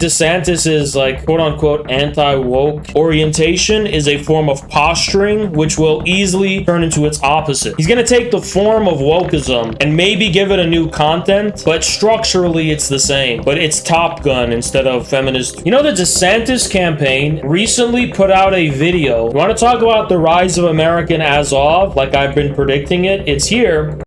DeSantis's like quote-unquote anti-woke orientation is a form of posturing which will easily turn into its opposite. He's gonna take the form of wokeism and maybe give it a new content, but structurally it's the same. But it's Top Gun instead of feminist. You know, the DeSantis campaign recently put out a video. You want to talk about the rise of American Azov, like I've been predicting it? It's here.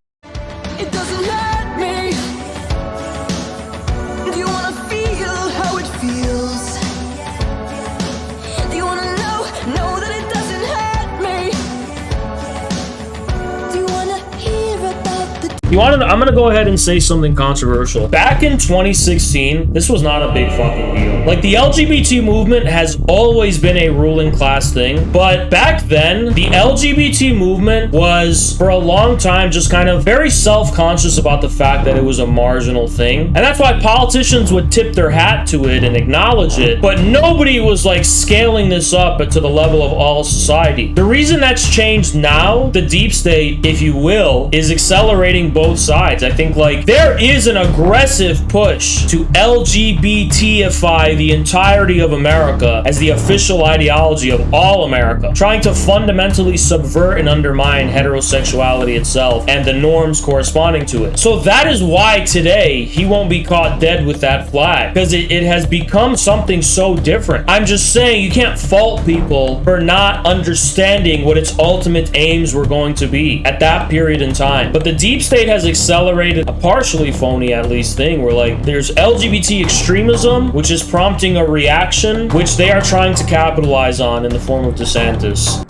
I'm gonna go ahead and say something controversial. Back in 2016, this was not a big fucking deal. Like, the LGBT movement has always been a ruling class thing, but back then, the LGBT movement was, for a long time, just kind of very self-conscious about the fact that it was a marginal thing. And that's why politicians would tip their hat to it and acknowledge it, but nobody was, like, scaling this up to the level of all society. The reason that's changed now, the deep state, if you will, is accelerating both sides. I think, like, there is an aggressive push to LGBTify the entirety of America as the official ideology of all America, trying to fundamentally subvert and undermine heterosexuality itself and the norms corresponding to it. So that is why today he won't be caught dead with that flag, because it has become something so different. I'm just saying, you can't fault people for not understanding what its ultimate aims were going to be at that period in time. But the deep state has accelerated a partially phony, at least, thing where, like, there's LGBT extremism, which is prompting a reaction which they are trying to capitalize on in the form of DeSantis.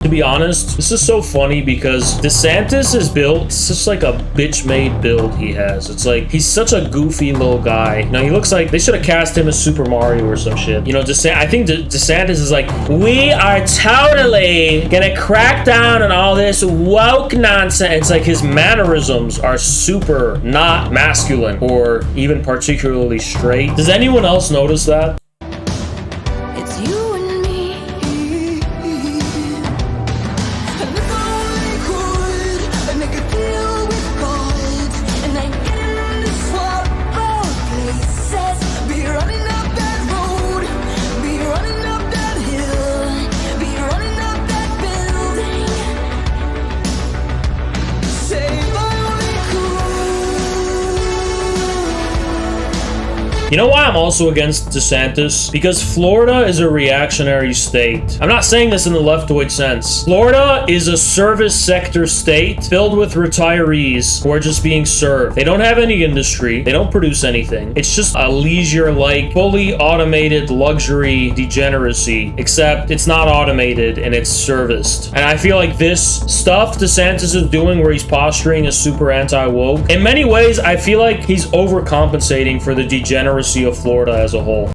To be honest, this is so funny because DeSantis is built, it's just like a bitch-made build he has. It's like, he's such a goofy little guy. You know, he looks like they should have cast him as Super Mario or some shit. You know, I think DeSantis is like, we are totally gonna crack down on all this woke nonsense. It's like his mannerisms are super not masculine or even particularly straight. Does anyone else notice that? You know why I'm also against DeSantis? Because Florida is a reactionary state. I'm not saying this in the leftoid sense. Florida is a service sector state filled with retirees who are just being served. They don't have any industry. They don't produce anything. It's just a leisure-like, fully automated luxury degeneracy, except it's not automated and it's serviced. And I feel like this stuff DeSantis is doing where he's posturing as super anti-woke, in many ways, I feel like he's overcompensating for the degeneracy of Florida as a whole.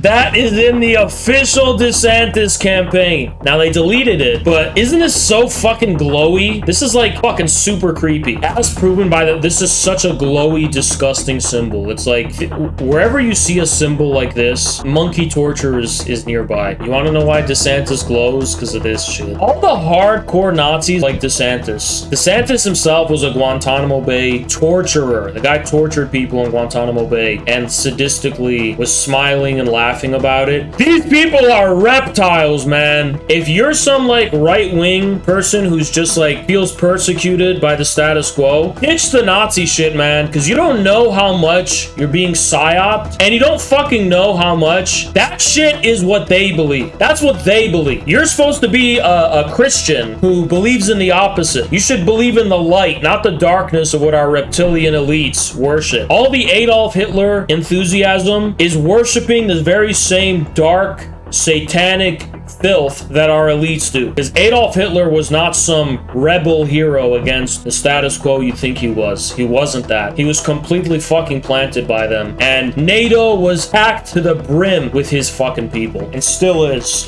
That is in the official DeSantis campaign. Now, they deleted it, but isn't this so fucking glowy? This is like fucking super creepy. As proven by this is such a glowy, disgusting symbol. It's like, wherever you see a symbol like this, monkey torture is nearby. You want to know why DeSantis glows? Because of this shit. All the hardcore Nazis like DeSantis. DeSantis himself was a Guantanamo Bay torturer. The guy tortured people in Guantanamo Bay and sadistically was smiling and laughing about it. These people are reptiles, man. If you're some like right-wing person who's just like feels persecuted by the status quo, ditch the Nazi shit, man, because you don't know how much you're being psyoped, and you don't fucking know how much that shit is what they believe. That's what they believe. You're supposed to be a Christian who believes in the opposite. You should believe in the light, not the darkness of what our reptilian elites worship. All the Adolf Hitler enthusiasm is worshiping the very same dark, satanic filth that our elites do. Because Adolf Hitler was not some rebel hero against the status quo you think he was. He wasn't that. He was completely fucking planted by them. And NATO was packed to the brim with his fucking people. And still is.